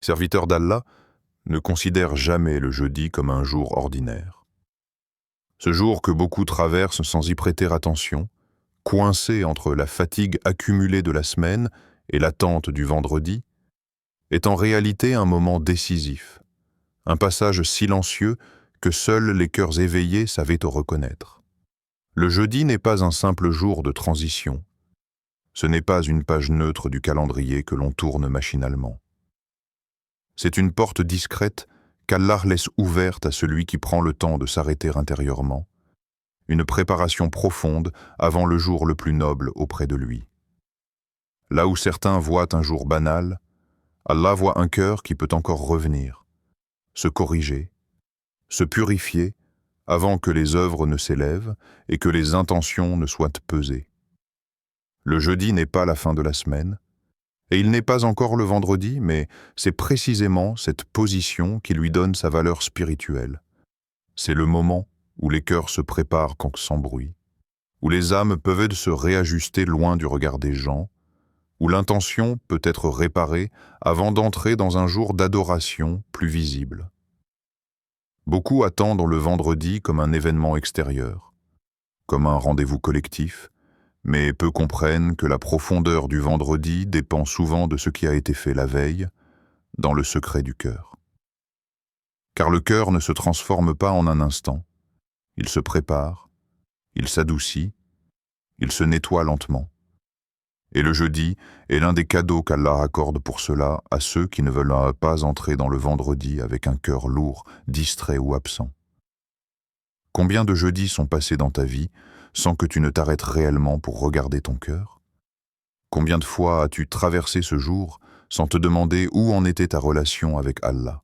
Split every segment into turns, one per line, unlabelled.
Serviteurs d'Allah, ne considère jamais le jeudi comme un jour ordinaire. Ce jour que beaucoup traversent sans y prêter attention, coincé entre la fatigue accumulée de la semaine et l'attente du vendredi, est en réalité un moment décisif, un passage silencieux que seuls les cœurs éveillés savaient reconnaître. Le jeudi n'est pas un simple jour de transition, ce n'est pas une page neutre du calendrier que l'on tourne machinalement. C'est une porte discrète qu'Allah laisse ouverte à celui qui prend le temps de s'arrêter intérieurement, une préparation profonde avant le jour le plus noble auprès de lui. Là où certains voient un jour banal, Allah voit un cœur qui peut encore revenir, se corriger, se purifier avant que les œuvres ne s'élèvent et que les intentions ne soient pesées. Le jeudi n'est pas la fin de la semaine, et il n'est pas encore le vendredi, mais c'est précisément cette position qui lui donne sa valeur spirituelle. C'est le moment où les cœurs se préparent sans bruit, où les âmes peuvent se réajuster loin du regard des gens, où l'intention peut être réparée avant d'entrer dans un jour d'adoration plus visible. Beaucoup attendent le vendredi comme un événement extérieur, comme un rendez-vous collectif, mais peu comprennent que la profondeur du vendredi dépend souvent de ce qui a été fait la veille, dans le secret du cœur. Car le cœur ne se transforme pas en un instant, il se prépare, il s'adoucit, il se nettoie lentement. Et le jeudi est l'un des cadeaux qu'Allah accorde pour cela à ceux qui ne veulent pas entrer dans le vendredi avec un cœur lourd, distrait ou absent. Combien de jeudis sont passés dans ta vie sans que tu ne t'arrêtes réellement pour regarder ton cœur? Combien de fois as-tu traversé ce jour sans te demander où en était ta relation avec Allah,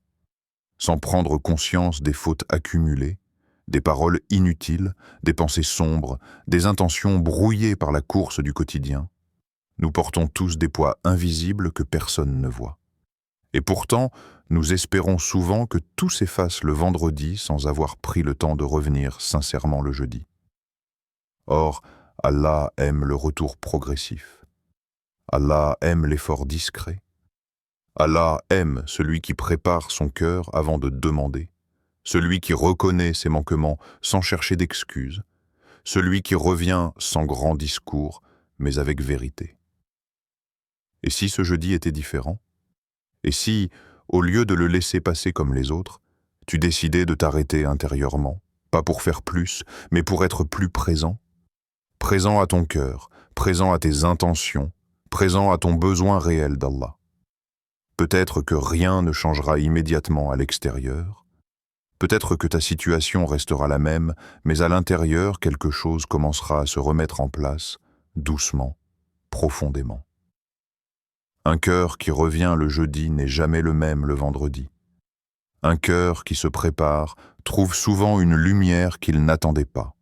sans prendre conscience des fautes accumulées, des paroles inutiles, des pensées sombres, des intentions brouillées par la course du quotidien? Nous portons tous des poids invisibles que personne ne voit. Et pourtant, nous espérons souvent que tout s'efface le vendredi sans avoir pris le temps de revenir sincèrement le jeudi. Or, Allah aime le retour progressif. Allah aime l'effort discret. Allah aime celui qui prépare son cœur avant de demander, celui qui reconnaît ses manquements sans chercher d'excuses, celui qui revient sans grand discours, mais avec vérité. Et si ce jeudi était différent? Et si, au lieu de le laisser passer comme les autres, tu décidais de t'arrêter intérieurement, pas pour faire plus, mais pour être plus présent? Présent à ton cœur, présent à tes intentions, présent à ton besoin réel d'Allah. Peut-être que rien ne changera immédiatement à l'extérieur, peut-être que ta situation restera la même, mais à l'intérieur, quelque chose commencera à se remettre en place, doucement, profondément. Un cœur qui revient le jeudi n'est jamais le même le vendredi. Un cœur qui se prépare trouve souvent une lumière qu'il n'attendait pas.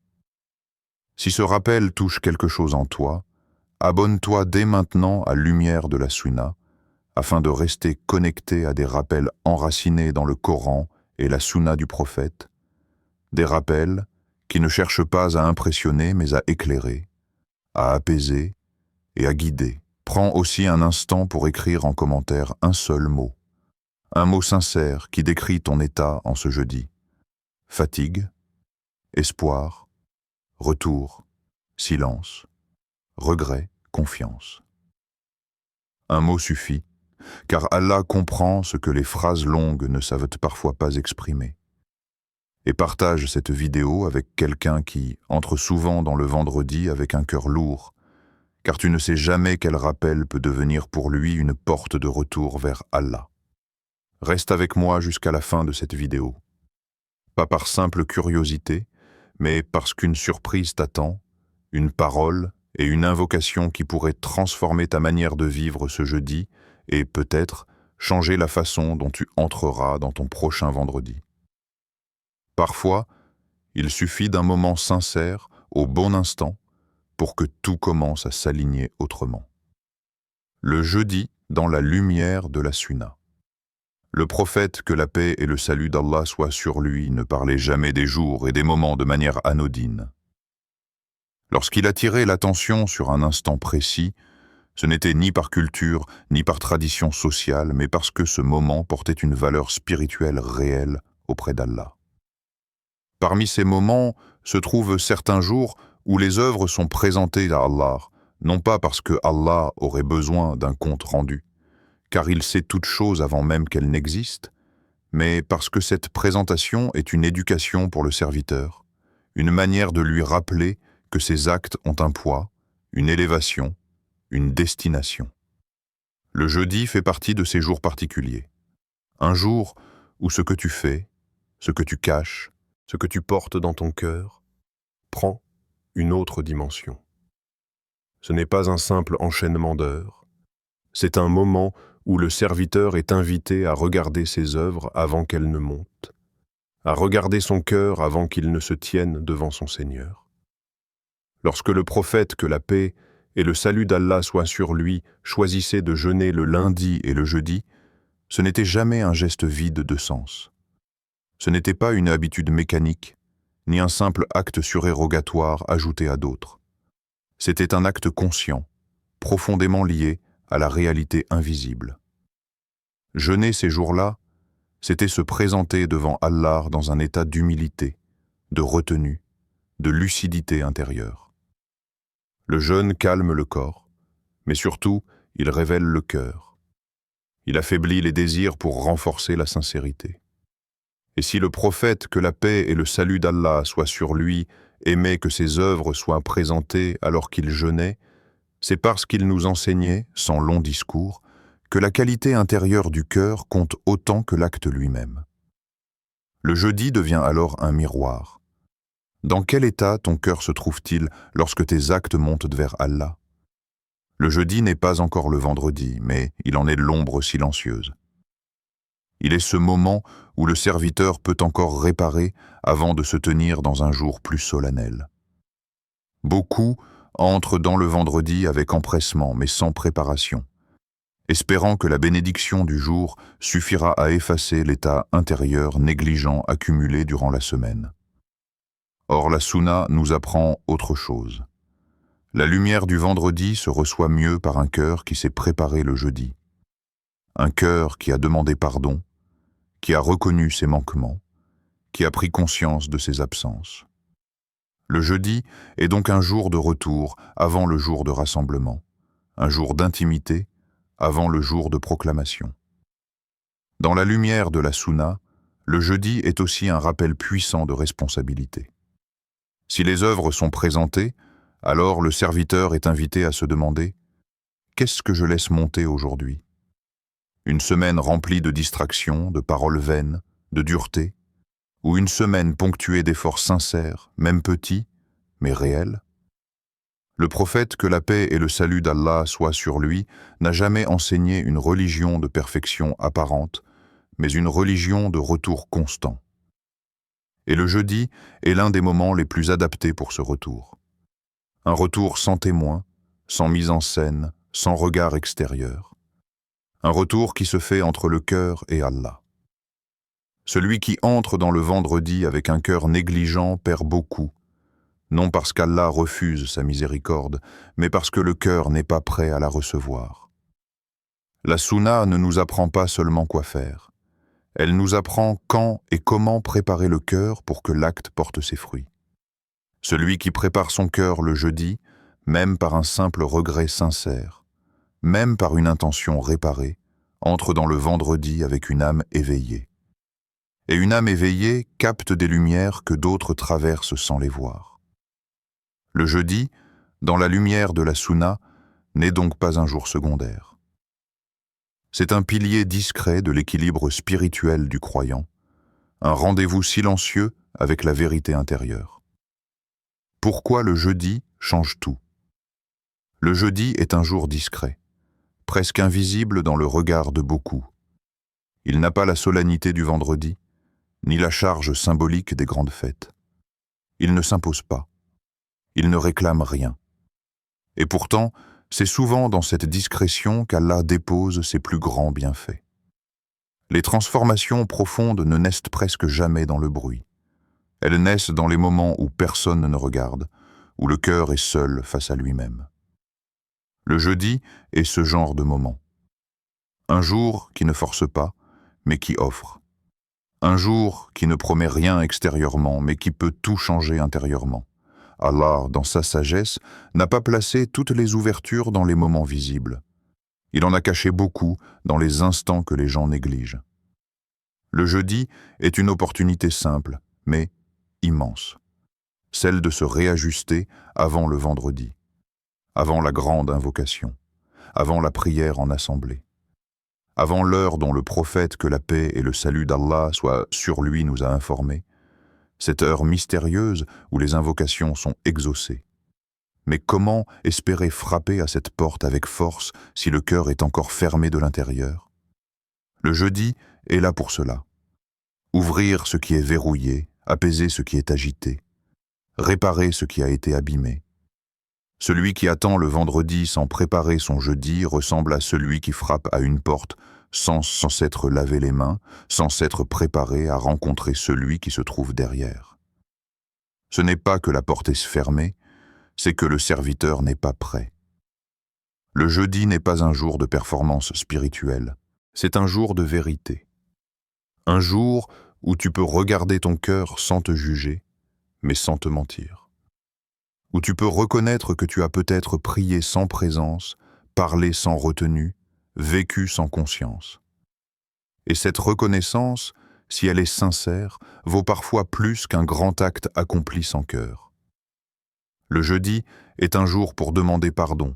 Si ce rappel touche quelque chose en toi, abonne-toi dès maintenant à Lumière de la Sunna, afin de rester connecté à des rappels enracinés dans le Coran et la Sunna du prophète, des rappels qui ne cherchent pas à impressionner mais à éclairer, à apaiser et à guider. Prends aussi un instant pour écrire en commentaire un seul mot. Un mot sincère qui décrit ton état en ce jeudi. Fatigue, espoir, retour, silence, regret, confiance. Un mot suffit, car Allah comprend ce que les phrases longues ne savent parfois pas exprimer. Et partage cette vidéo avec quelqu'un qui entre souvent dans le vendredi avec un cœur lourd, car tu ne sais jamais quel rappel peut devenir pour lui une porte de retour vers Allah. Reste avec moi jusqu'à la fin de cette vidéo. Pas par simple curiosité, mais parce qu'une surprise t'attend, une parole et une invocation qui pourraient transformer ta manière de vivre ce jeudi et peut-être changer la façon dont tu entreras dans ton prochain vendredi. Parfois, il suffit d'un moment sincère, au bon instant, pour que tout commence à s'aligner autrement. Le jeudi dans la lumière de la Sunna. Le prophète, que la paix et le salut d'Allah soient sur lui, ne parlait jamais des jours et des moments de manière anodine. Lorsqu'il attirait l'attention sur un instant précis, Ce n'était ni par culture, ni par tradition sociale, mais parce que ce moment portait une valeur spirituelle réelle auprès d'Allah. Parmi ces moments se trouvent certains jours où les œuvres sont présentées à Allah, non pas parce que Allah aurait besoin d'un compte rendu, car il sait toute chose avant même qu'elle n'existe, mais parce que cette présentation est une éducation pour le serviteur, une manière de lui rappeler que ses actes ont un poids, une élévation, une destination. Le jeudi fait partie de ces jours particuliers. Un jour où ce que tu fais, ce que tu caches, ce que tu portes dans ton cœur, prend une autre dimension. Ce n'est pas un simple enchaînement d'heures, c'est un moment où le serviteur est invité à regarder ses œuvres avant qu'elles ne montent, à regarder son cœur avant qu'il ne se tienne devant son Seigneur. Lorsque le prophète, que la paix et le salut d'Allah soient sur lui, choisissait de jeûner le lundi et le jeudi, ce n'était jamais un geste vide de sens. Ce n'était pas une habitude mécanique, ni un simple acte surérogatoire ajouté à d'autres. C'était un acte conscient, profondément lié à la réalité invisible. Jeûner ces jours-là, c'était se présenter devant Allah dans un état d'humilité, de retenue, de lucidité intérieure. Le jeûne calme le corps, mais surtout, il révèle le cœur. Il affaiblit les désirs pour renforcer la sincérité. Et si le prophète, que la paix et le salut d'Allah soient sur lui, aimait que ses œuvres soient présentées alors qu'il jeûnait, c'est parce qu'il nous enseignait, sans long discours, que la qualité intérieure du cœur compte autant que l'acte lui-même. Le jeudi devient alors un miroir. Dans quel état ton cœur se trouve-t-il lorsque tes actes montent vers Allah? Le jeudi n'est pas encore le vendredi, mais il en est l'ombre silencieuse. Il est ce moment où le serviteur peut encore réparer avant de se tenir dans un jour plus solennel. Beaucoup entrent dans le vendredi avec empressement, mais sans préparation, espérant que la bénédiction du jour suffira à effacer l'état intérieur négligent accumulé durant la semaine. Or, la Sunna nous apprend autre chose. La lumière du vendredi se reçoit mieux par un cœur qui s'est préparé le jeudi. Un cœur qui a demandé pardon, qui a reconnu ses manquements, qui a pris conscience de ses absences. Le jeudi est donc un jour de retour avant le jour de rassemblement, un jour d'intimité avant le jour de proclamation. Dans la lumière de la Sunna, le jeudi est aussi un rappel puissant de responsabilité. Si les œuvres sont présentées, alors le serviteur est invité à se demander « Qu'est-ce que je laisse monter aujourd'hui ?» Une semaine remplie de distractions, de paroles vaines, de dureté, ou une semaine ponctuée d'efforts sincères, même petits, mais réels? Le prophète, que la paix et le salut d'Allah soient sur lui, n'a jamais enseigné une religion de perfection apparente, mais une religion de retour constant. Et le jeudi est l'un des moments les plus adaptés pour ce retour. Un retour sans témoin, sans mise en scène, sans regard extérieur. Un retour qui se fait entre le cœur et Allah. Celui qui entre dans le vendredi avec un cœur négligent perd beaucoup, non parce qu'Allah refuse sa miséricorde, mais parce que le cœur n'est pas prêt à la recevoir. La Sunna ne nous apprend pas seulement quoi faire. Elle nous apprend quand et comment préparer le cœur pour que l'acte porte ses fruits. Celui qui prépare son cœur le jeudi, même par un simple regret sincère, même par une intention réparée, entre dans le vendredi avec une âme éveillée. Et une âme éveillée capte des lumières que d'autres traversent sans les voir. Le jeudi, dans la lumière de la Sunna, n'est donc pas un jour secondaire. C'est un pilier discret de l'équilibre spirituel du croyant, un rendez-vous silencieux avec la vérité intérieure. Pourquoi le jeudi change tout? Le jeudi est un jour discret, presque invisible dans le regard de beaucoup. Il n'a pas la solennité du vendredi, ni la charge symbolique des grandes fêtes. Il ne s'impose pas. Il ne réclame rien. Et pourtant, c'est souvent dans cette discrétion qu'Allah dépose ses plus grands bienfaits. Les transformations profondes ne naissent presque jamais dans le bruit. Elles naissent dans les moments où personne ne regarde, où le cœur est seul face à lui-même. Le jeudi est ce genre de moment. Un jour qui ne force pas, mais qui offre. Un jour qui ne promet rien extérieurement, mais qui peut tout changer intérieurement. Allah, dans sa sagesse, n'a pas placé toutes les ouvertures dans les moments visibles. Il en a caché beaucoup dans les instants que les gens négligent. Le jeudi est une opportunité simple, mais immense. Celle de se réajuster avant le vendredi, avant la grande invocation, avant la prière en assemblée, avant l'heure dont le prophète, que la paix et le salut d'Allah soient sur lui, nous a informés, cette heure mystérieuse où les invocations sont exaucées. Mais comment espérer frapper à cette porte avec force si le cœur est encore fermé de l'intérieur? Le jeudi est là pour cela. Ouvrir ce qui est verrouillé, apaiser ce qui est agité, réparer ce qui a été abîmé. Celui qui attend le vendredi sans préparer son jeudi ressemble à celui qui frappe à une porte sans s'être lavé les mains, sans s'être préparé à rencontrer celui qui se trouve derrière. Ce n'est pas que la porte est fermée, c'est que le serviteur n'est pas prêt. Le jeudi n'est pas un jour de performance spirituelle, c'est un jour de vérité. Un jour où tu peux regarder ton cœur sans te juger, mais sans te mentir. Où tu peux reconnaître que tu as peut-être prié sans présence, parlé sans retenue, vécu sans conscience. Et cette reconnaissance, si elle est sincère, vaut parfois plus qu'un grand acte accompli sans cœur. Le jeudi est un jour pour demander pardon,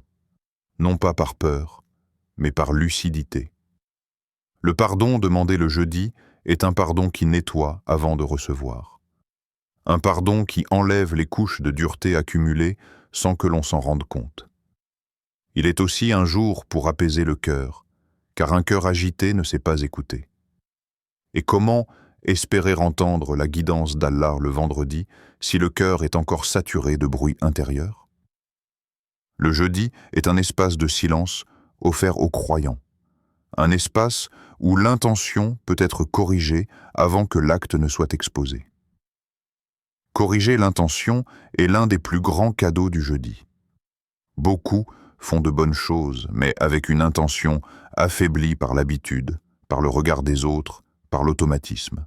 non pas par peur, mais par lucidité. Le pardon demandé le jeudi est un pardon qui nettoie avant de recevoir. Un pardon qui enlève les couches de dureté accumulées sans que l'on s'en rende compte. Il est aussi un jour pour apaiser le cœur, car un cœur agité ne sait pas écouter. Et comment espérer entendre la guidance d'Allah le vendredi si le cœur est encore saturé de bruit intérieur? Le jeudi est un espace de silence offert aux croyants, un espace où l'intention peut être corrigée avant que l'acte ne soit exposé. Corriger l'intention est l'un des plus grands cadeaux du jeudi. Beaucoup font de bonnes choses, mais avec une intention affaiblie par l'habitude, par le regard des autres, par l'automatisme.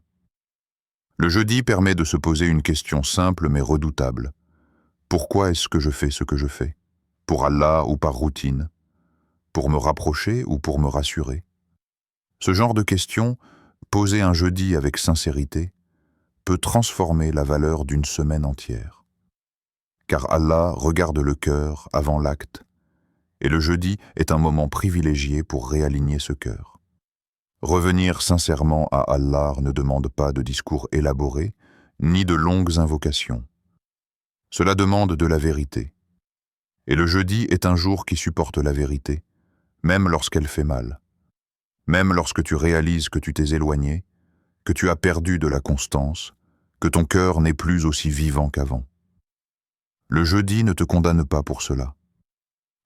Le jeudi permet de se poser une question simple mais redoutable. Pourquoi est-ce que je fais ce que je fais? Pour Allah ou par routine? Pour me rapprocher ou pour me rassurer? Ce genre de questions, posées un jeudi avec sincérité, peut transformer la valeur d'une semaine entière. Car Allah regarde le cœur avant l'acte, et le jeudi est un moment privilégié pour réaligner ce cœur. Revenir sincèrement à Allah ne demande pas de discours élaborés, ni de longues invocations. Cela demande de la vérité. Et le jeudi est un jour qui supporte la vérité, même lorsqu'elle fait mal. Même lorsque tu réalises que tu t'es éloigné, que tu as perdu de la constance, que ton cœur n'est plus aussi vivant qu'avant. Le jeudi ne te condamne pas pour cela.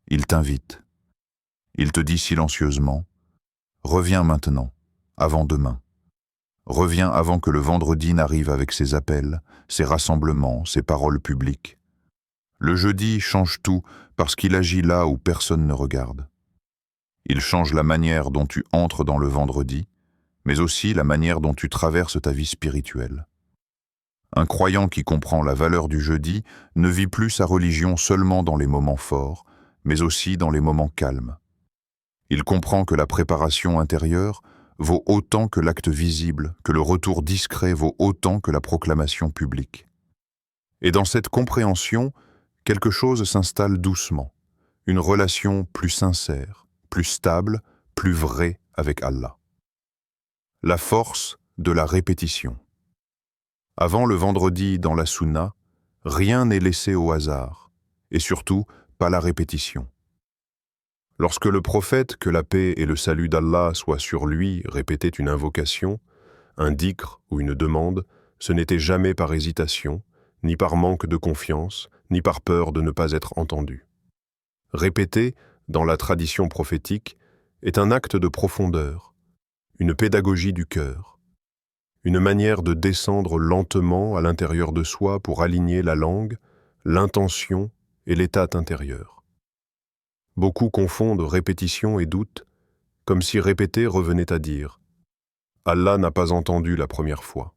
Il t'invite. Il te dit silencieusement, « Reviens maintenant, avant demain. Reviens avant que le vendredi n'arrive avec ses appels, ses rassemblements, ses paroles publiques. Le jeudi change tout parce qu'il agit là où personne ne regarde. Il change la manière dont tu entres dans le vendredi, mais aussi la manière dont tu traverses ta vie spirituelle. Un croyant qui comprend la valeur du jeudi ne vit plus sa religion seulement dans les moments forts, mais aussi dans les moments calmes. Il comprend que la préparation intérieure vaut autant que l'acte visible, que le retour discret vaut autant que la proclamation publique. Et dans cette compréhension, quelque chose s'installe doucement, une relation plus sincère, plus stable, plus vraie avec Allah. La force de la répétition. Avant le vendredi dans la sunna, rien n'est laissé au hasard, et surtout pas la répétition. Lorsque le prophète, que la paix et le salut d'Allah soient sur lui, répétait une invocation, un dhikr ou une demande, ce n'était jamais par hésitation, ni par manque de confiance, ni par peur de ne pas être entendu. Répéter, dans la tradition prophétique, est un acte de profondeur, une pédagogie du cœur, une manière de descendre lentement à l'intérieur de soi pour aligner la langue, l'intention et l'état intérieur. Beaucoup confondent répétition et doute, comme si répéter revenait à dire « Allah n'a pas entendu la première fois ».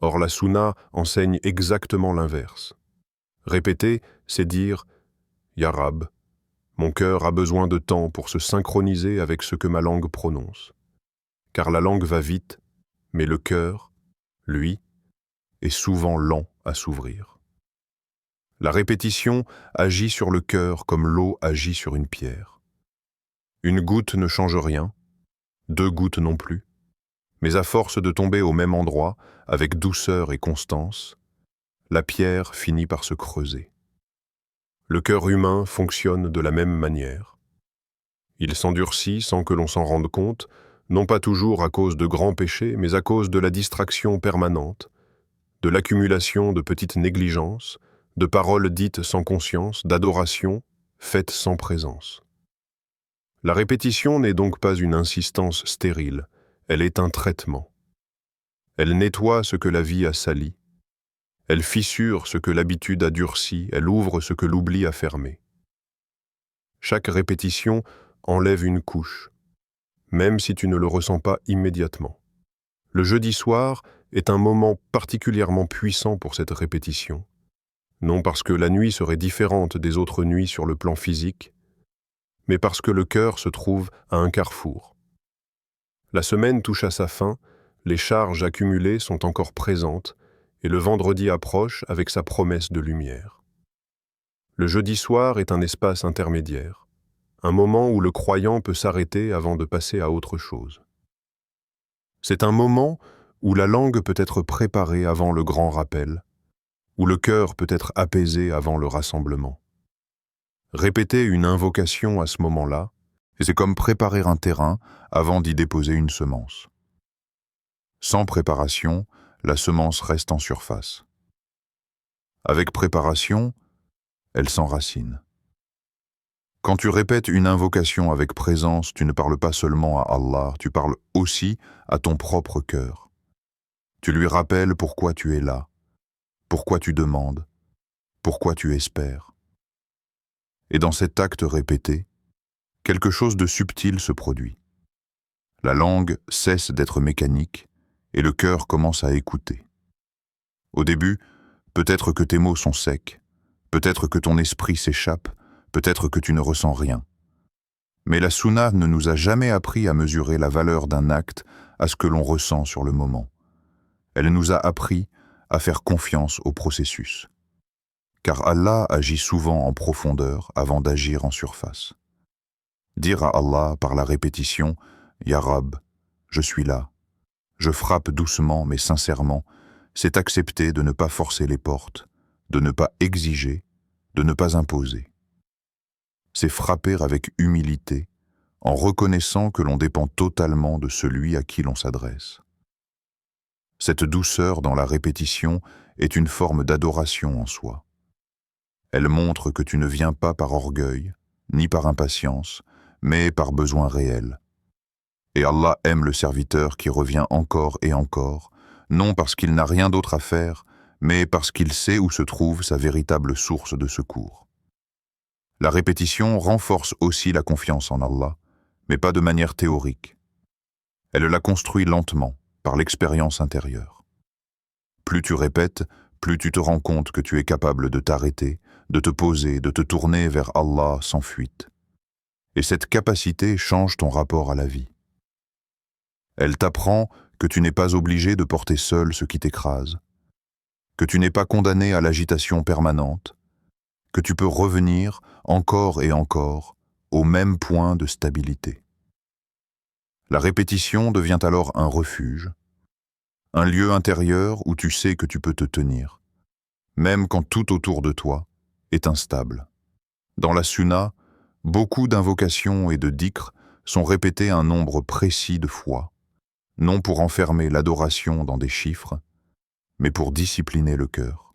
Or la sunna enseigne exactement l'inverse. Répéter, c'est dire « Ya Rab, mon cœur a besoin de temps pour se synchroniser avec ce que ma langue prononce. » Car la langue va vite, mais le cœur, lui, est souvent lent à s'ouvrir. La répétition agit sur le cœur comme l'eau agit sur une pierre. Une goutte ne change rien, 2 gouttes non plus, mais à force de tomber au même endroit, avec douceur et constance, la pierre finit par se creuser. Le cœur humain fonctionne de la même manière. Il s'endurcit sans que l'on s'en rende compte, non pas toujours à cause de grands péchés, mais à cause de la distraction permanente, de l'accumulation de petites négligences, de paroles dites sans conscience, d'adorations faites sans présence. La répétition n'est donc pas une insistance stérile, elle est un traitement. Elle nettoie ce que la vie a sali, elle fissure ce que l'habitude a durci, elle ouvre ce que l'oubli a fermé. Chaque répétition enlève une couche, même si tu ne le ressens pas immédiatement. Le jeudi soir est un moment particulièrement puissant pour cette répétition, non parce que la nuit serait différente des autres nuits sur le plan physique, mais parce que le cœur se trouve à un carrefour. La semaine touche à sa fin, les charges accumulées sont encore présentes, et le vendredi approche avec sa promesse de lumière. Le jeudi soir est un espace intermédiaire, un moment où le croyant peut s'arrêter avant de passer à autre chose. C'est un moment où la langue peut être préparée avant le grand rappel, où le cœur peut être apaisé avant le rassemblement. Répéter une invocation à ce moment-là, c'est comme préparer un terrain avant d'y déposer une semence. Sans préparation, la semence reste en surface. Avec préparation, elle s'enracine. Quand tu répètes une invocation avec présence, tu ne parles pas seulement à Allah, tu parles aussi à ton propre cœur. Tu lui rappelles pourquoi tu es là, pourquoi tu demandes, pourquoi tu espères. Et dans cet acte répété, quelque chose de subtil se produit. La langue cesse d'être mécanique et le cœur commence à écouter. Au début, peut-être que tes mots sont secs, peut-être que ton esprit s'échappe, peut-être que tu ne ressens rien. Mais la sunna ne nous a jamais appris à mesurer la valeur d'un acte à ce que l'on ressent sur le moment. Elle nous a appris à faire confiance au processus. Car Allah agit souvent en profondeur avant d'agir en surface. Dire à Allah par la répétition « Ya Rab, je suis là », je frappe doucement mais sincèrement, c'est accepter de ne pas forcer les portes, de ne pas exiger, de ne pas imposer. C'est frapper avec humilité, en reconnaissant que l'on dépend totalement de celui à qui l'on s'adresse. Cette douceur dans la répétition est une forme d'adoration en soi. Elle montre que tu ne viens pas par orgueil, ni par impatience, mais par besoin réel. Et Allah aime le serviteur qui revient encore et encore, non parce qu'il n'a rien d'autre à faire, mais parce qu'il sait où se trouve sa véritable source de secours. La répétition renforce aussi la confiance en Allah, mais pas de manière théorique. Elle la construit lentement, par l'expérience intérieure. Plus tu répètes, plus tu te rends compte que tu es capable de t'arrêter, de te poser, de te tourner vers Allah sans fuite. Et cette capacité change ton rapport à la vie. Elle t'apprend que tu n'es pas obligé de porter seul ce qui t'écrase, que tu n'es pas condamné à l'agitation permanente, que tu peux revenir, encore et encore, au même point de stabilité. La répétition devient alors un refuge, un lieu intérieur où tu sais que tu peux te tenir, même quand tout autour de toi est instable. Dans la sunna, beaucoup d'invocations et de dhikr sont répétées un nombre précis de fois, non pour enfermer l'adoration dans des chiffres, mais pour discipliner le cœur.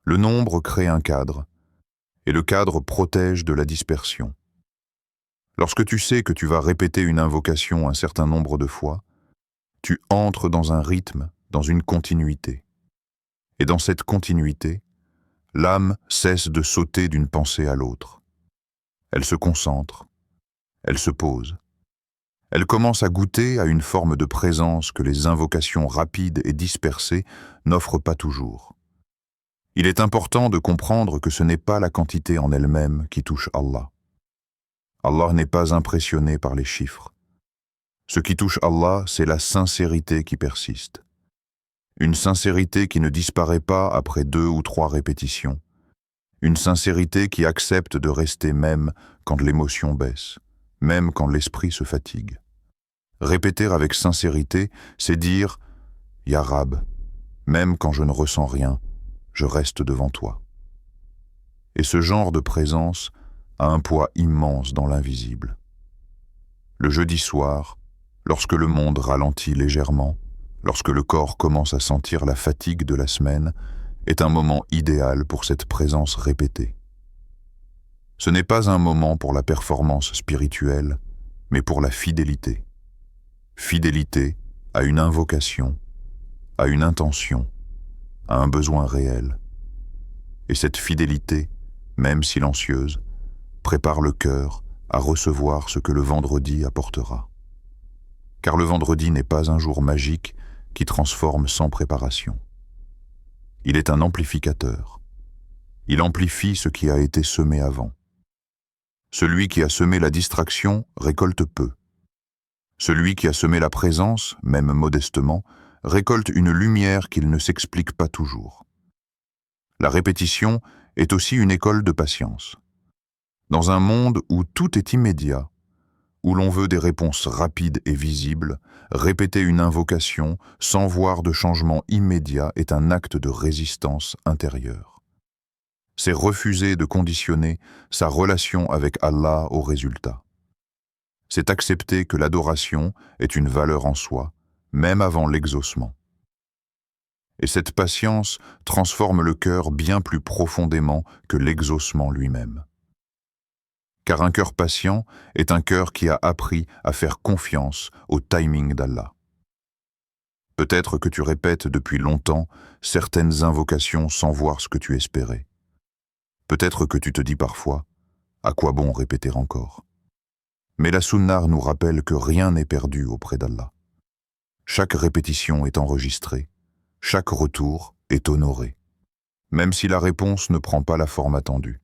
Le nombre crée un cadre, et le cadre protège de la dispersion. Lorsque tu sais que tu vas répéter une invocation un certain nombre de fois, tu entres dans un rythme, dans une continuité. Et dans cette continuité, l'âme cesse de sauter d'une pensée à l'autre. Elle se concentre, elle se pose. Elle commence à goûter à une forme de présence que les invocations rapides et dispersées n'offrent pas toujours. Il est important de comprendre que ce n'est pas la quantité en elle-même qui touche Allah. Allah n'est pas impressionné par les chiffres. Ce qui touche Allah, c'est la sincérité qui persiste. Une sincérité qui ne disparaît pas après 2 ou 3 répétitions. Une sincérité qui accepte de rester même quand l'émotion baisse, même quand l'esprit se fatigue. Répéter avec sincérité, c'est dire « Ya Rab, même quand je ne ressens rien, je reste devant toi. » Et ce genre de présence a un poids immense dans l'invisible. Le jeudi soir, lorsque le monde ralentit légèrement, lorsque le corps commence à sentir la fatigue de la semaine, est un moment idéal pour cette présence répétée. Ce n'est pas un moment pour la performance spirituelle, mais pour la fidélité. Fidélité à une invocation, à une intention, à un besoin réel. Et cette fidélité, même silencieuse, prépare le cœur à recevoir ce que le vendredi apportera. Car le vendredi n'est pas un jour magique qui transforme sans préparation. Il est un amplificateur. Il amplifie ce qui a été semé avant. Celui qui a semé la distraction récolte peu. Celui qui a semé la présence, même modestement, récolte une lumière qu'il ne s'explique pas toujours. La répétition est aussi une école de patience. Dans un monde où tout est immédiat, où l'on veut des réponses rapides et visibles, répéter une invocation sans voir de changement immédiat est un acte de résistance intérieure. C'est refuser de conditionner sa relation avec Allah au résultat. C'est accepter que l'adoration est une valeur en soi, même avant l'exaucement. Et cette patience transforme le cœur bien plus profondément que l'exaucement lui-même. Car un cœur patient est un cœur qui a appris à faire confiance au timing d'Allah. Peut-être que tu répètes depuis longtemps certaines invocations sans voir ce que tu espérais. Peut-être que tu te dis parfois « à quoi bon répéter encore ?» Mais la Sunna nous rappelle que rien n'est perdu auprès d'Allah. Chaque répétition est enregistrée, chaque retour est honoré, même si la réponse ne prend pas la forme attendue.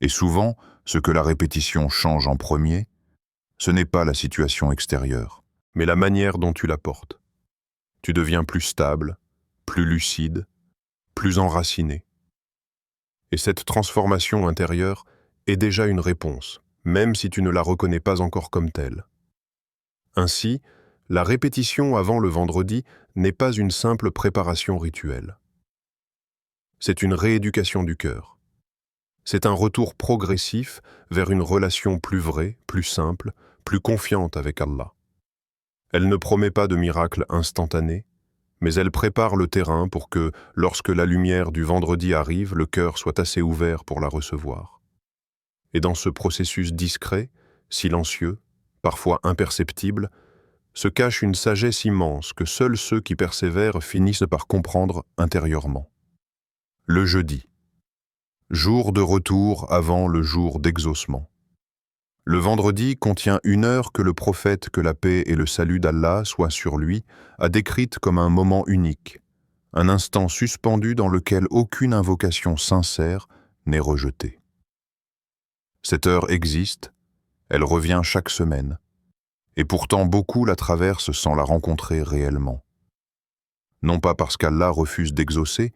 Et souvent, ce que la répétition change en premier, ce n'est pas la situation extérieure, mais la manière dont tu la portes. Tu deviens plus stable, plus lucide, plus enraciné. Et cette transformation intérieure est déjà une réponse, même si tu ne la reconnais pas encore comme telle. Ainsi, la répétition avant le vendredi n'est pas une simple préparation rituelle. C'est une rééducation du cœur. C'est un retour progressif vers une relation plus vraie, plus simple, plus confiante avec Allah. Elle ne promet pas de miracle instantané, mais elle prépare le terrain pour que, lorsque la lumière du vendredi arrive, le cœur soit assez ouvert pour la recevoir. Et dans ce processus discret, silencieux, parfois imperceptible, se cache une sagesse immense que seuls ceux qui persévèrent finissent par comprendre intérieurement. Le jeudi. Jour de retour avant le jour d'exaucement. Le vendredi contient une heure que le prophète, que la paix et le salut d'Allah soient sur lui, a décrite comme un moment unique, un instant suspendu dans lequel aucune invocation sincère n'est rejetée. Cette heure existe, elle revient chaque semaine, et pourtant beaucoup la traversent sans la rencontrer réellement. Non pas parce qu'Allah refuse d'exaucer,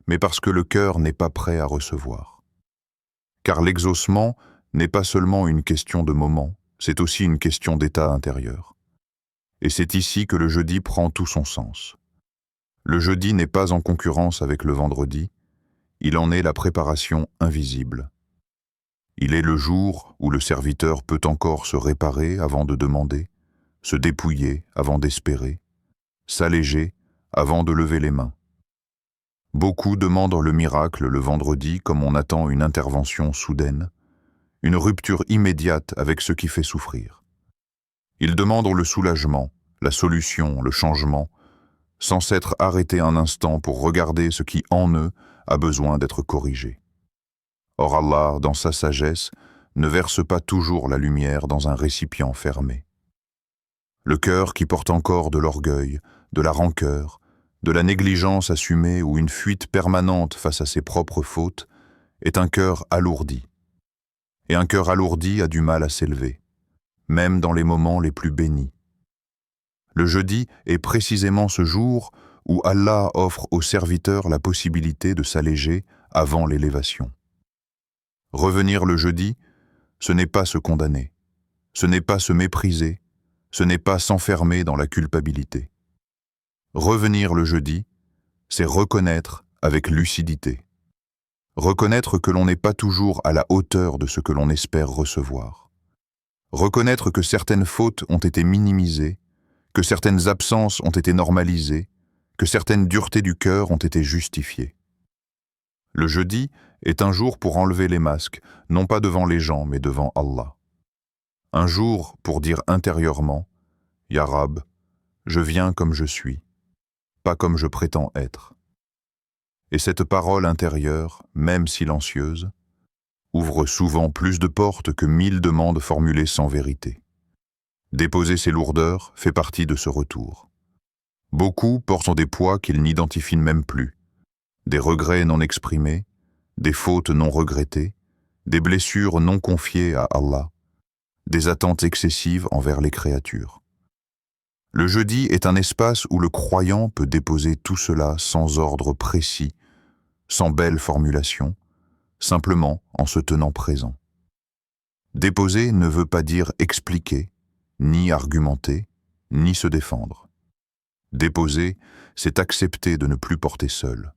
mais parce que le cœur n'est pas prêt à recevoir. Car l'exaucement n'est pas seulement une question de moment, c'est aussi une question d'état intérieur. Et c'est ici que le jeudi prend tout son sens. Le jeudi n'est pas en concurrence avec le vendredi, il en est la préparation invisible. Il est le jour où le serviteur peut encore se réparer avant de demander, se dépouiller avant d'espérer, s'alléger avant de lever les mains. Beaucoup demandent le miracle le vendredi comme on attend une intervention soudaine, une rupture immédiate avec ce qui fait souffrir. Ils demandent le soulagement, la solution, le changement, sans s'être arrêtés un instant pour regarder ce qui en eux a besoin d'être corrigé. Or Allah, dans sa sagesse, ne verse pas toujours la lumière dans un récipient fermé. Le cœur qui porte encore de l'orgueil, de la rancœur, de la négligence assumée ou une fuite permanente face à ses propres fautes, est un cœur alourdi. Et un cœur alourdi a du mal à s'élever, même dans les moments les plus bénis. Le jeudi est précisément ce jour où Allah offre aux serviteurs la possibilité de s'alléger avant l'élévation. Revenir le jeudi, ce n'est pas se condamner, ce n'est pas se mépriser, ce n'est pas s'enfermer dans la culpabilité. Revenir le jeudi, c'est reconnaître avec lucidité. Reconnaître que l'on n'est pas toujours à la hauteur de ce que l'on espère recevoir. Reconnaître que certaines fautes ont été minimisées, que certaines absences ont été normalisées, que certaines duretés du cœur ont été justifiées. Le jeudi est un jour pour enlever les masques, non pas devant les gens, mais devant Allah. Un jour pour dire intérieurement « Ya Rab, je viens comme je suis, pas comme je prétends être ». Et cette parole intérieure, même silencieuse, ouvre souvent plus de portes que 1000 demandes formulées sans vérité. Déposer ses lourdeurs fait partie de ce retour. Beaucoup portent des poids qu'ils n'identifient même plus, des regrets non exprimés, des fautes non regrettées, des blessures non confiées à Allah, des attentes excessives envers les créatures. Le jeudi est un espace où le croyant peut déposer tout cela sans ordre précis, sans belle formulation, simplement en se tenant présent. Déposer ne veut pas dire expliquer, ni argumenter, ni se défendre. Déposer, c'est accepter de ne plus porter seul.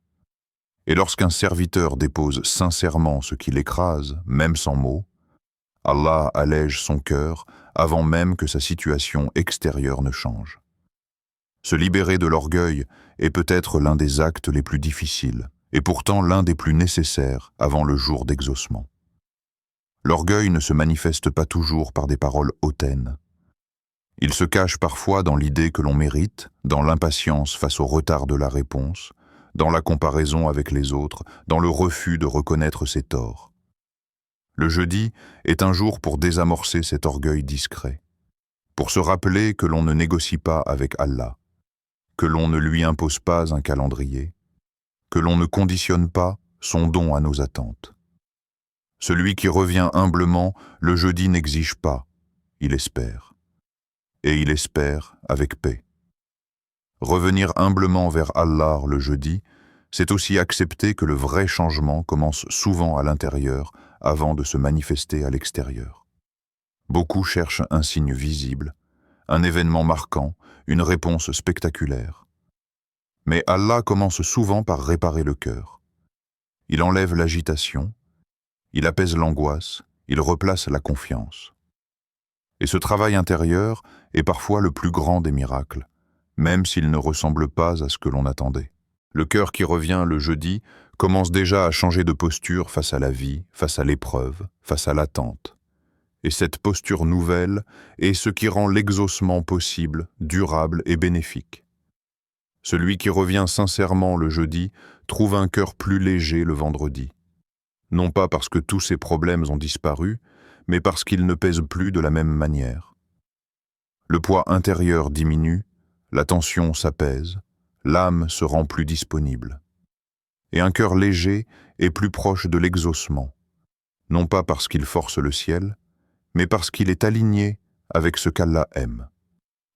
Et lorsqu'un serviteur dépose sincèrement ce qui l'écrase, même sans mots, Allah allège son cœur avant même que sa situation extérieure ne change. Se libérer de l'orgueil est peut-être l'un des actes les plus difficiles, et pourtant l'un des plus nécessaires avant le jour d'exaucement. L'orgueil ne se manifeste pas toujours par des paroles hautaines. Il se cache parfois dans l'idée que l'on mérite, dans l'impatience face au retard de la réponse, dans la comparaison avec les autres, dans le refus de reconnaître ses torts. Le jeudi est un jour pour désamorcer cet orgueil discret, pour se rappeler que l'on ne négocie pas avec Allah, que l'on ne lui impose pas un calendrier, que l'on ne conditionne pas son don à nos attentes. Celui qui revient humblement, le jeudi n'exige pas, il espère. Et il espère avec paix. Revenir humblement vers Allah le jeudi, c'est aussi accepter que le vrai changement commence souvent à l'intérieur avant de se manifester à l'extérieur. Beaucoup cherchent un signe visible, un événement marquant, une réponse spectaculaire. Mais Allah commence souvent par réparer le cœur. Il enlève l'agitation, il apaise l'angoisse, il replace la confiance. Et ce travail intérieur est parfois le plus grand des miracles, même s'il ne ressemble pas à ce que l'on attendait. Le cœur qui revient le jeudi commence déjà à changer de posture face à la vie, face à l'épreuve, face à l'attente. Et cette posture nouvelle est ce qui rend l'exaucement possible, durable et bénéfique. Celui qui revient sincèrement le jeudi trouve un cœur plus léger le vendredi. Non pas parce que tous ses problèmes ont disparu, mais parce qu'ils ne pèsent plus de la même manière. Le poids intérieur diminue, la tension s'apaise, l'âme se rend plus disponible. Et un cœur léger est plus proche de l'exaucement, non pas parce qu'il force le ciel, mais parce qu'il est aligné avec ce qu'Allah aime.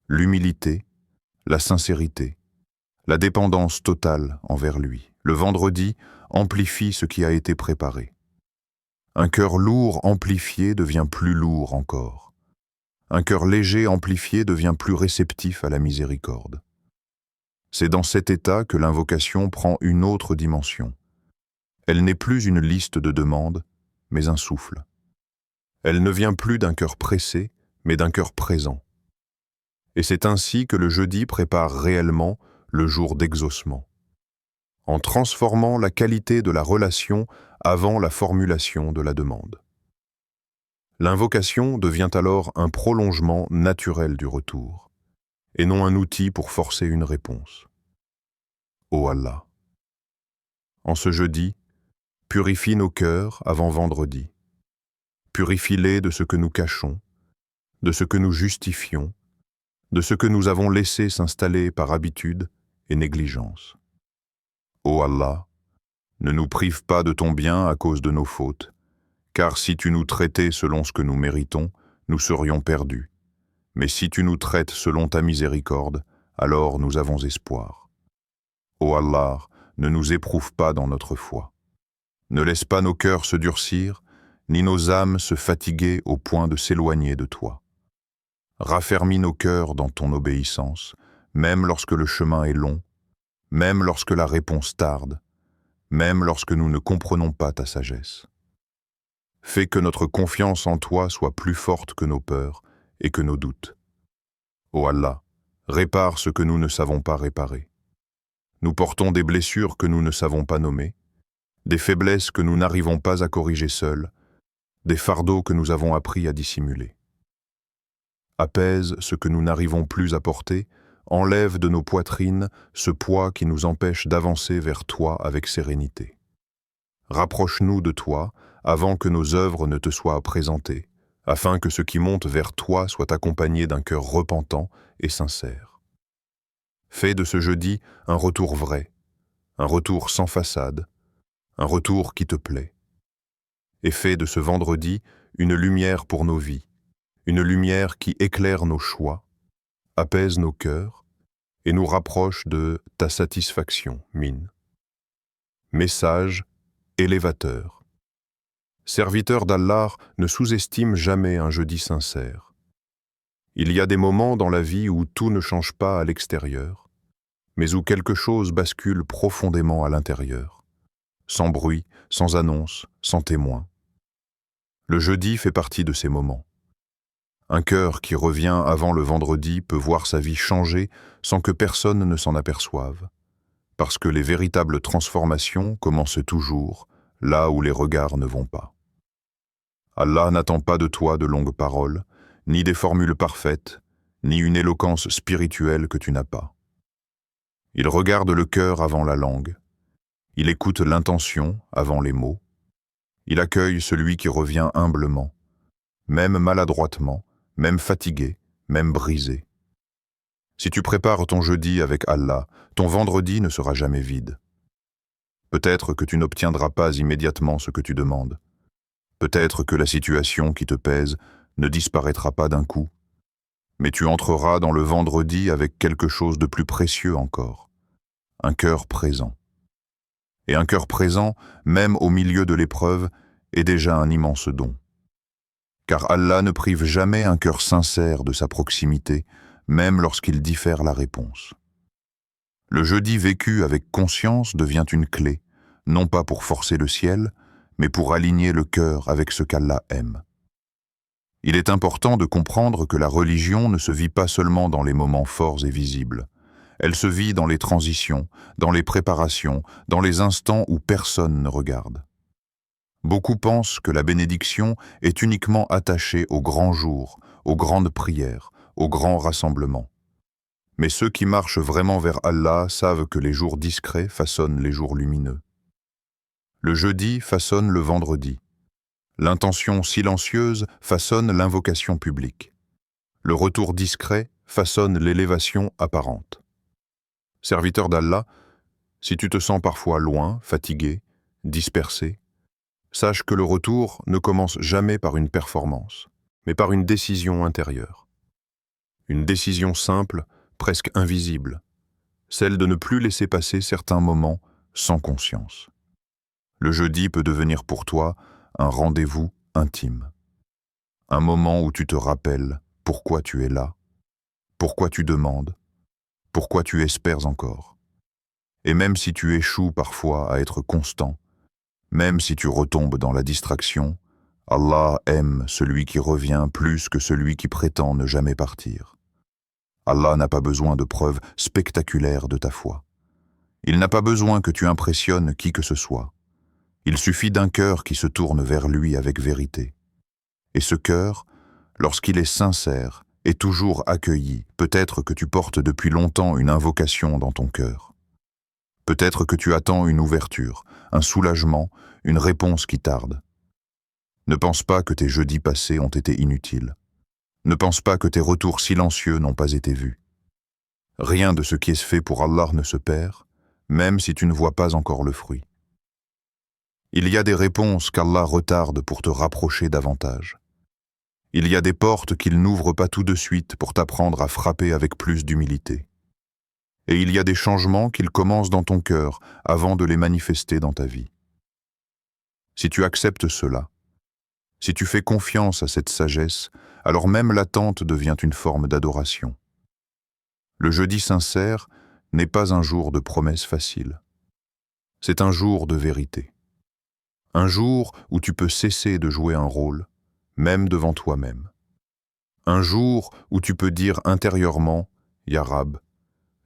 L'humilité, la sincérité, la dépendance totale envers lui. Le vendredi amplifie ce qui a été préparé. Un cœur lourd amplifié devient plus lourd encore. Un cœur léger amplifié devient plus réceptif à la miséricorde. C'est dans cet état que l'invocation prend une autre dimension. Elle n'est plus une liste de demandes, mais un souffle. Elle ne vient plus d'un cœur pressé, mais d'un cœur présent. Et c'est ainsi que le jeudi prépare réellement le jour d'exaucement, en transformant la qualité de la relation avant la formulation de la demande. L'invocation devient alors un prolongement naturel du retour, et non un outil pour forcer une réponse. Ô Allah, en ce jeudi, Purifie nos cœurs avant vendredi. Purifie-les de ce que nous cachons, de ce que nous justifions, de ce que nous avons laissé s'installer par habitude et négligence. Ô Allah, ne nous prive pas de ton bien à cause de nos fautes, car si tu nous traitais selon ce que nous méritons, nous serions perdus. Mais si tu nous traites selon ta miséricorde, alors nous avons espoir. Ô Allah, ne nous éprouve pas dans notre foi. Ne laisse pas nos cœurs se durcir, ni nos âmes se fatiguer au point de s'éloigner de toi. Raffermis nos cœurs dans ton obéissance, même lorsque le chemin est long, même lorsque la réponse tarde, même lorsque nous ne comprenons pas ta sagesse. Fais que notre confiance en toi soit plus forte que nos peurs et que nos doutes. Ô Allah, répare ce que nous ne savons pas réparer. Nous portons des blessures que nous ne savons pas nommer, des faiblesses que nous n'arrivons pas à corriger seuls, des fardeaux que nous avons appris à dissimuler. Apaise ce que nous n'arrivons plus à porter, enlève de nos poitrines ce poids qui nous empêche d'avancer vers toi avec sérénité. Rapproche-nous de toi avant que nos œuvres ne te soient présentées, afin que ce qui monte vers toi soit accompagné d'un cœur repentant et sincère. Fais de ce jeudi un retour vrai, un retour sans façade, un retour qui te plaît. Et fais de ce vendredi une lumière pour nos vies, une lumière qui éclaire nos choix, apaise nos cœurs et nous rapproche de ta satisfaction, Mine. Message élévateur. Serviteur d'Allah ne sous-estime jamais un jeudi sincère. Il y a des moments dans la vie où tout ne change pas à l'extérieur, mais où quelque chose bascule profondément à l'intérieur, sans bruit, sans annonce, sans témoin. Le jeudi fait partie de ces moments. Un cœur qui revient avant le vendredi peut voir sa vie changer sans que personne ne s'en aperçoive, parce que les véritables transformations commencent toujours là où les regards ne vont pas. Allah n'attend pas de toi de longues paroles, ni des formules parfaites, ni une éloquence spirituelle que tu n'as pas. Il regarde le cœur avant la langue, il écoute l'intention avant les mots, il accueille celui qui revient humblement, même maladroitement, même fatigué, même brisé. Si tu prépares ton jeudi avec Allah, ton vendredi ne sera jamais vide. Peut-être que tu n'obtiendras pas immédiatement ce que tu demandes. Peut-être que la situation qui te pèse ne disparaîtra pas d'un coup. Mais tu entreras dans le vendredi avec quelque chose de plus précieux encore. Un cœur présent. Et un cœur présent, même au milieu de l'épreuve, est déjà un immense don. Car Allah ne prive jamais un cœur sincère de sa proximité, même lorsqu'il diffère la réponse. Le jeudi vécu avec conscience devient une clé, non pas pour forcer le ciel, mais pour aligner le cœur avec ce qu'Allah aime. Il est important de comprendre que la religion ne se vit pas seulement dans les moments forts et visibles. Elle se vit dans les transitions, dans les préparations, dans les instants où personne ne regarde. Beaucoup pensent que la bénédiction est uniquement attachée aux grands jours, aux grandes prières, aux grands rassemblements. Mais ceux qui marchent vraiment vers Allah savent que les jours discrets façonnent les jours lumineux. Le jeudi façonne le vendredi. L'intention silencieuse façonne l'invocation publique. Le retour discret façonne l'élévation apparente. Serviteur d'Allah, si tu te sens parfois loin, fatigué, dispersé, sache que le retour ne commence jamais par une performance, mais par une décision intérieure. Une décision simple, presque invisible, celle de ne plus laisser passer certains moments sans conscience. Le jeudi peut devenir pour toi un rendez-vous intime. Un moment où tu te rappelles pourquoi tu es là, pourquoi tu demandes, pourquoi tu espères encore. Et même si tu échoues parfois à être constant, même si tu retombes dans la distraction, Allah aime celui qui revient plus que celui qui prétend ne jamais partir. Allah n'a pas besoin de preuves spectaculaires de ta foi. Il n'a pas besoin que tu impressionnes qui que ce soit. Il suffit d'un cœur qui se tourne vers lui avec vérité. Et ce cœur, lorsqu'il est sincère, est toujours accueilli. Peut-être que tu portes depuis longtemps une invocation dans ton cœur. Peut-être que tu attends une ouverture, un soulagement, une réponse qui tarde. Ne pense pas que tes jeudis passés ont été inutiles. Ne pense pas que tes retours silencieux n'ont pas été vus. Rien de ce qui est fait pour Allah ne se perd, même si tu ne vois pas encore le fruit. Il y a des réponses qu'Allah retarde pour te rapprocher davantage. Il y a des portes qu'il n'ouvre pas tout de suite pour t'apprendre à frapper avec plus d'humilité. Et il y a des changements qu'il commence dans ton cœur avant de les manifester dans ta vie. Si tu acceptes cela, si tu fais confiance à cette sagesse, alors même l'attente devient une forme d'adoration. Le jeudi sincère n'est pas un jour de promesses faciles. C'est un jour de vérité. Un jour où tu peux cesser de jouer un rôle, même devant toi-même. Un jour où tu peux dire intérieurement « Ya Rab,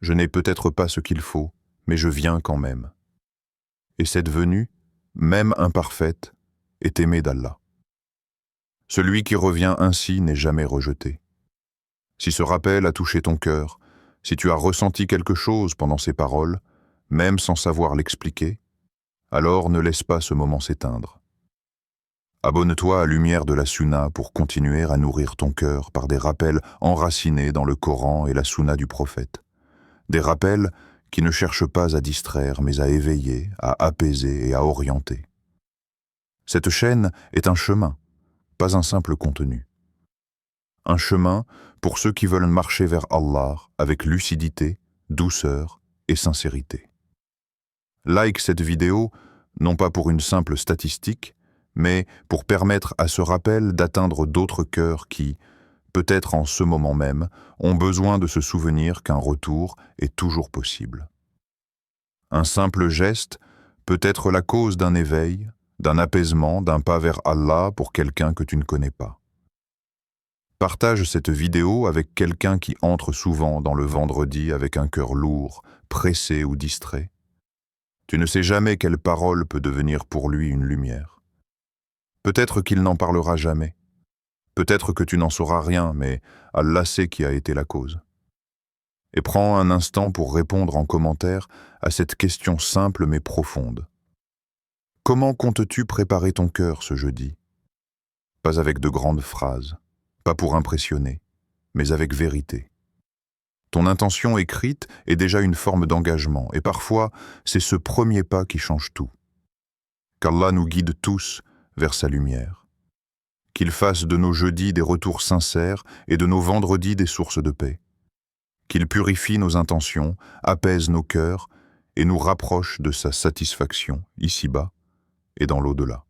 je n'ai peut-être pas ce qu'il faut, mais je viens quand même. » Et cette venue, même imparfaite, est aimée d'Allah. Celui qui revient ainsi n'est jamais rejeté. Si ce rappel a touché ton cœur, si tu as ressenti quelque chose pendant ces paroles, même sans savoir l'expliquer, alors ne laisse pas ce moment s'éteindre. Abonne-toi à Lumière de la Sunna pour continuer à nourrir ton cœur par des rappels enracinés dans le Coran et la Sunna du prophète. Des rappels qui ne cherchent pas à distraire, mais à éveiller, à apaiser et à orienter. Cette chaîne est un chemin, pas un simple contenu. Un chemin pour ceux qui veulent marcher vers Allah avec lucidité, douceur et sincérité. Like cette vidéo, non pas pour une simple statistique, mais pour permettre à ce rappel d'atteindre d'autres cœurs qui, peut-être en ce moment même, ont besoin de se souvenir qu'un retour est toujours possible. Un simple geste peut être la cause d'un éveil, d'un apaisement, d'un pas vers Allah pour quelqu'un que tu ne connais pas. Partage cette vidéo avec quelqu'un qui entre souvent dans le vendredi avec un cœur lourd, pressé ou distrait. Tu ne sais jamais quelle parole peut devenir pour lui une lumière. Peut-être qu'il n'en parlera jamais. Peut-être que tu n'en sauras rien, mais Allah sait qui a été la cause. Et prends un instant pour répondre en commentaire à cette question simple mais profonde. Comment comptes-tu préparer ton cœur ce jeudi? Pas avec de grandes phrases, pas pour impressionner, mais avec vérité. Ton intention écrite est déjà une forme d'engagement, et parfois, c'est ce premier pas qui change tout. Qu'Allah nous guide tous vers sa lumière. Qu'il fasse de nos jeudis des retours sincères et de nos vendredis des sources de paix. Qu'il purifie nos intentions, apaise nos cœurs et nous rapproche de sa satisfaction, ici-bas et dans l'au-delà.